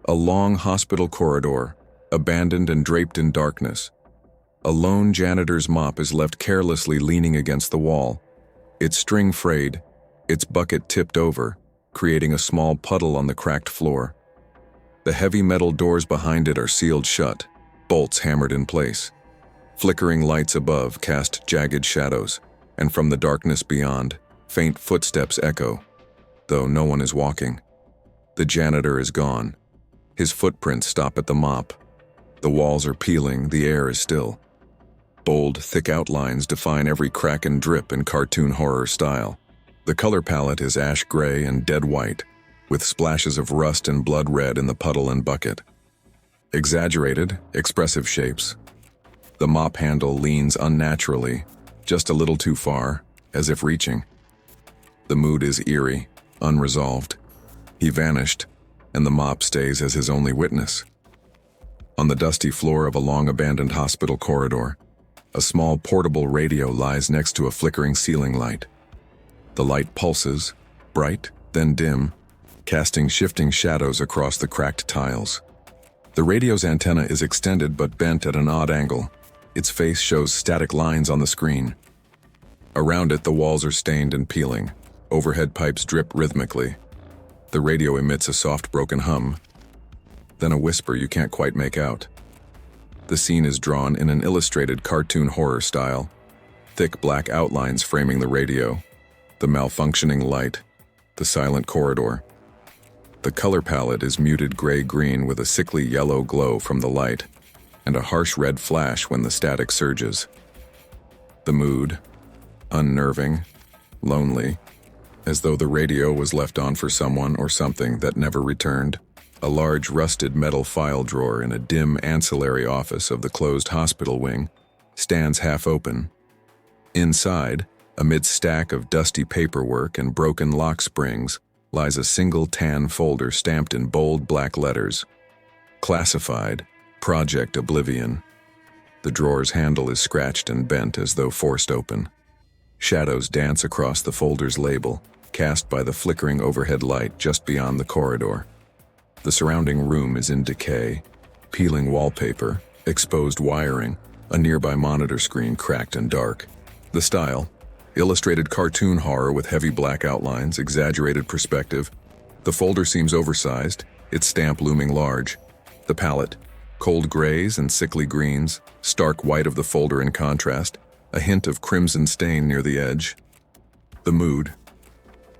A long hospital corridor, abandoned and draped in darkness. A lone janitor's mop is left carelessly leaning against the wall, its string frayed, its bucket tipped over, creating a small puddle on the cracked floor. The heavy metal doors behind it are sealed shut, bolts hammered in place. Flickering lights above cast jagged shadows, and from the darkness beyond, faint footsteps echo, though no one is walking. The janitor is gone. His footprints stop at the mop. The walls are peeling, the air is still. Bold, thick outlines define every crack and drip in cartoon horror style. The color palette is ash gray and dead white, with splashes of rust and blood red in the puddle and bucket. Exaggerated, expressive shapes. The mop handle leans unnaturally, just a little too far, as if reaching. The mood is eerie, unresolved. He vanished, and the mop stays as his only witness. On the dusty floor of a long abandoned hospital corridor, a small portable radio lies next to a flickering ceiling light. The light pulses, bright, then dim, casting shifting shadows across the cracked tiles. The radio's antenna is extended but bent at an odd angle. Its face shows static lines on the screen. Around it, the walls are stained and peeling. Overhead pipes drip rhythmically. The radio emits a soft broken hum, then a whisper you can't quite make out. The scene is drawn in an illustrated cartoon horror style, thick black outlines framing the radio, the malfunctioning light, the silent corridor. The color palette is muted gray-green with a sickly yellow glow from the light, and a harsh red flash when the static surges. The mood, unnerving, lonely, as though the radio was left on for someone or something that never returned. A large rusted metal file drawer in a dim ancillary office of the closed hospital wing stands half open. Inside, amid stack of dusty paperwork and broken lock springs, lies a single tan folder stamped in bold black letters. Classified, Project Oblivion. The drawer's handle is scratched and bent as though forced open. Shadows dance across the folder's label, cast by the flickering overhead light just beyond the corridor. The surrounding room is in decay, peeling wallpaper, exposed wiring, a nearby monitor screen cracked and dark. The style, illustrated cartoon horror with heavy black outlines, exaggerated perspective. The folder seems oversized, its stamp looming large. The palette, cold grays and sickly greens, stark white of the folder in contrast, a hint of crimson stain near the edge. The mood.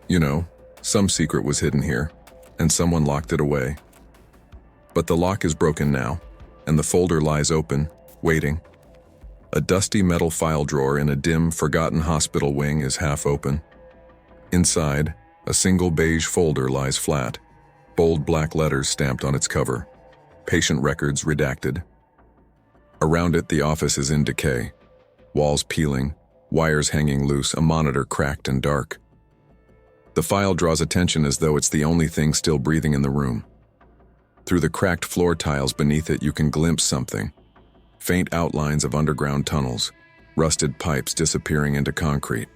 You know, some secret was hidden here, and someone locked it away. But the lock is broken now, and the folder lies open, waiting. A dusty metal file drawer in a dim, forgotten hospital wing is half open. Inside, a single beige folder lies flat, bold black letters stamped on its cover. Patient records redacted. Around it, the office is in decay. Walls peeling, wires hanging loose, a monitor cracked and dark. The file draws attention as though it's the only thing still breathing in the room. Through the cracked floor tiles beneath it, you can glimpse something. Faint outlines of underground tunnels, rusted pipes disappearing into concrete.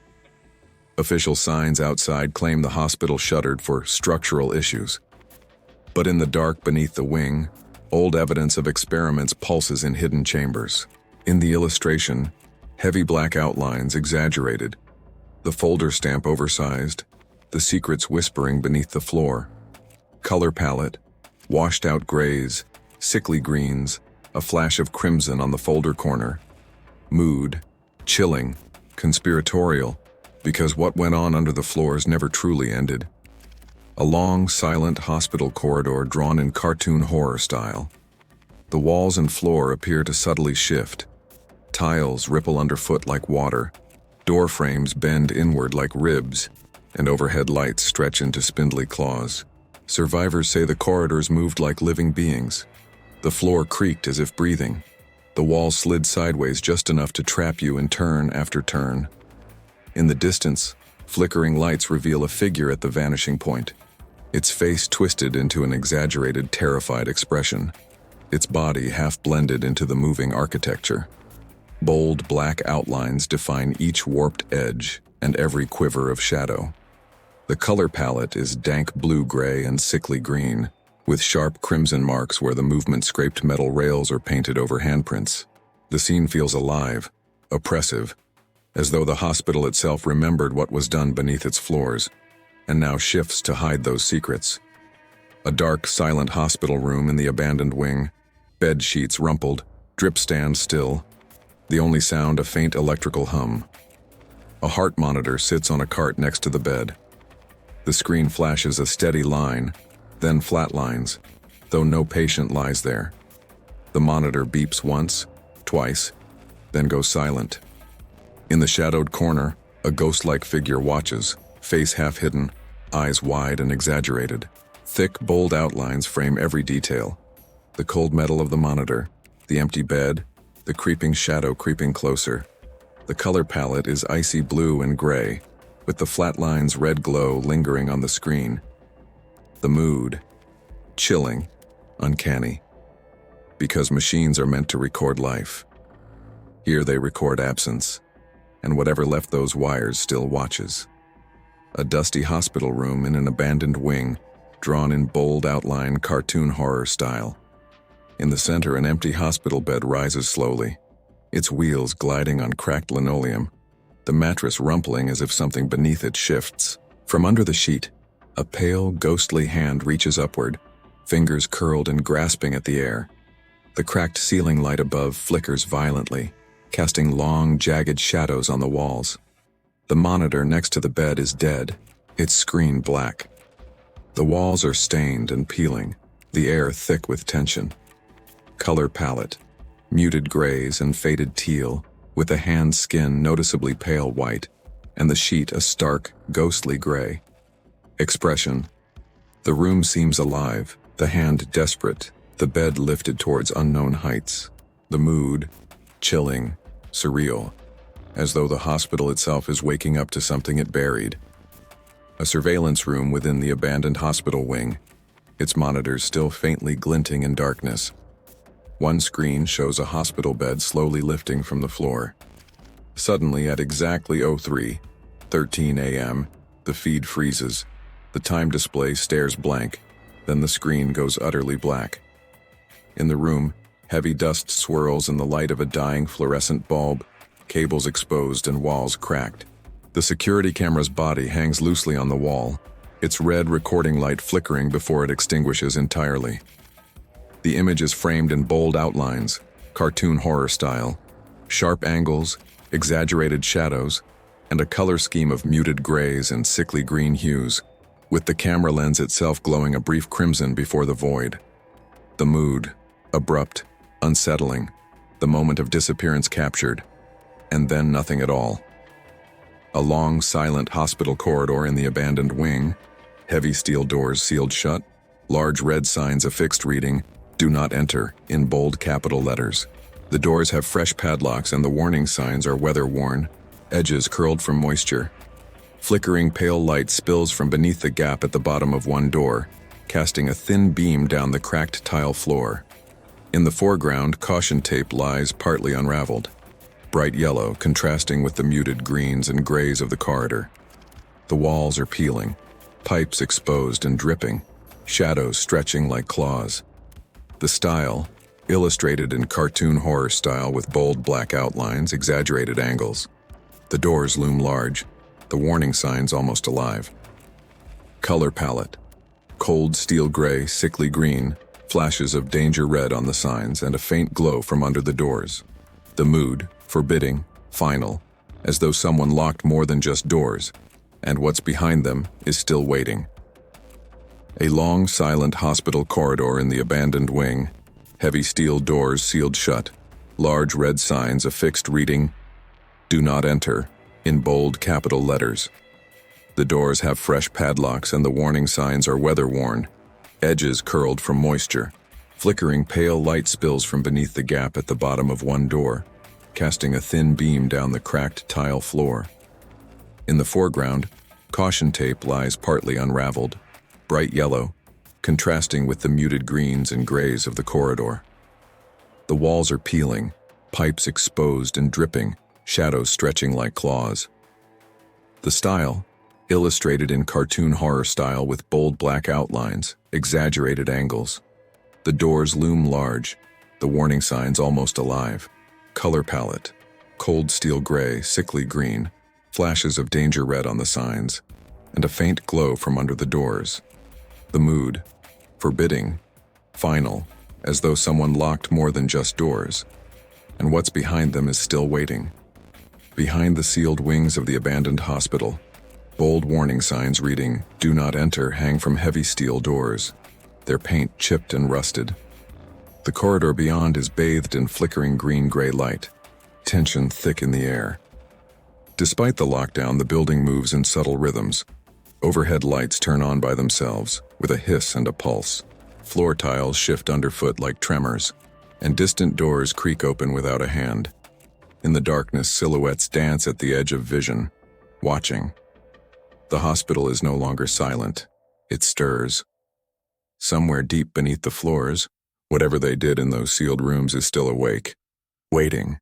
Official signs outside claim the hospital shuttered for structural issues. But in the dark beneath the wing, old evidence of experiments pulses in hidden chambers. In the illustration, heavy black outlines exaggerated, the folder stamp oversized, the secrets whispering beneath the floor. Color palette, washed out grays, sickly greens, a flash of crimson on the folder corner. Mood, chilling, conspiratorial, because what went on under the floors never truly ended. A long, silent hospital corridor drawn in cartoon horror style. The walls and floor appear to subtly shift. Tiles ripple underfoot like water. Door frames bend inward like ribs, and overhead lights stretch into spindly claws. Survivors say the corridors moved like living beings. The floor creaked as if breathing. The walls slid sideways just enough to trap you in turn after turn. In the distance, flickering lights reveal a figure at the vanishing point. Its face twisted into an exaggerated, terrified expression. Its body half blended into the moving architecture. Bold black outlines define each warped edge and every quiver of shadow. The color palette is dank blue-gray and sickly green, with sharp crimson marks where the movement scraped metal rails or painted over handprints. The scene feels alive, oppressive, as though the hospital itself remembered what was done beneath its floors, and now shifts to hide those secrets. A dark, silent hospital room in the abandoned wing, bed sheets rumpled, drip stand still, the only sound a faint electrical hum. A heart monitor sits on a cart next to the bed. The screen flashes a steady line, then flatlines, though no patient lies there. The monitor beeps once, twice, then goes silent. In the shadowed corner, a ghost-like figure watches, face half hidden, eyes wide and exaggerated. Thick, bold outlines frame every detail. The cold metal of the monitor, the empty bed, the creeping shadow creeping closer. The color palette is icy blue and gray, with the flat lines' red glow lingering on the screen. The mood, chilling, uncanny. Because machines are meant to record life. Here they record absence, and whatever left those wires still watches. A dusty hospital room in an abandoned wing, drawn in bold outline cartoon horror style. In the center, an empty hospital bed rises slowly, its wheels gliding on cracked linoleum, the mattress rumpling as if something beneath it shifts. From under the sheet, a pale, ghostly hand reaches upward, fingers curled and grasping at the air. The cracked ceiling light above flickers violently, casting long, jagged shadows on the walls. The monitor next to the bed is dead, its screen black. The walls are stained and peeling, the air thick with tension. Color palette, muted grays and faded teal, with the hand's skin noticeably pale white, and the sheet a stark, ghostly gray. Expression. The room seems alive, the hand desperate, the bed lifted towards unknown heights. The mood, chilling, surreal, as though the hospital itself is waking up to something it buried. A surveillance room within the abandoned hospital wing, its monitors still faintly glinting in darkness. One screen shows a hospital bed slowly lifting from the floor. Suddenly, at exactly 03:13 a.m., the feed freezes. The time display stares blank, then the screen goes utterly black. In the room, heavy dust swirls in the light of a dying fluorescent bulb, cables exposed and walls cracked. The security camera's body hangs loosely on the wall, its red recording light flickering before it extinguishes entirely. The image is framed in bold outlines, cartoon horror style, sharp angles, exaggerated shadows, and a color scheme of muted grays and sickly green hues, with the camera lens itself glowing a brief crimson before the void. The mood, abrupt, unsettling, the moment of disappearance captured, and then nothing at all. A long, silent hospital corridor in the abandoned wing, heavy steel doors sealed shut, large red signs affixed reading, "Do not enter," in bold capital letters. The doors have fresh padlocks and the warning signs are weather-worn, edges curled from moisture. Flickering pale light spills from beneath the gap at the bottom of one door, casting a thin beam down the cracked tile floor. In the foreground, caution tape lies partly unraveled, bright yellow contrasting with the muted greens and grays of the corridor. The walls are peeling, pipes exposed and dripping, shadows stretching like claws. The style, illustrated in cartoon horror style with bold black outlines, exaggerated angles. The doors loom large, the warning signs almost alive. Color palette, cold steel gray, sickly green, flashes of danger red on the signs, and a faint glow from under the doors. The mood, forbidding, final, as though someone locked more than just doors, and what's behind them is still waiting. A long, silent hospital corridor in the abandoned wing, heavy steel doors sealed shut, large red signs affixed reading, "Do not enter," in bold capital letters. The doors have fresh padlocks and the warning signs are weather-worn, edges curled from moisture. Flickering pale light spills from beneath the gap at the bottom of one door, casting a thin beam down the cracked tile floor. In the foreground, caution tape lies partly unraveled, bright yellow, contrasting with the muted greens and grays of the corridor. The walls are peeling, pipes exposed and dripping, shadows stretching like claws. The style, illustrated in cartoon horror style with bold black outlines, exaggerated angles. The doors loom large, the warning signs almost alive. Color palette: cold steel gray, sickly green, flashes of danger red on the signs, and a faint glow from under the doors. The mood: forbidding, final, as though someone locked more than just doors. And what's behind them is still waiting. Behind the sealed wings of the abandoned hospital, bold warning signs reading, "Do not enter," hang from heavy steel doors, their paint chipped and rusted. The corridor beyond is bathed in flickering green-gray light, tension thick in the air. Despite the lockdown, the building moves in subtle rhythms. Overhead lights turn on by themselves, with a hiss and a pulse. Floor tiles shift underfoot like tremors, and distant doors creak open without a hand. In the darkness, silhouettes dance at the edge of vision, watching. The hospital is no longer silent. It stirs. Somewhere deep beneath the floors, whatever they did in those sealed rooms is still awake, waiting.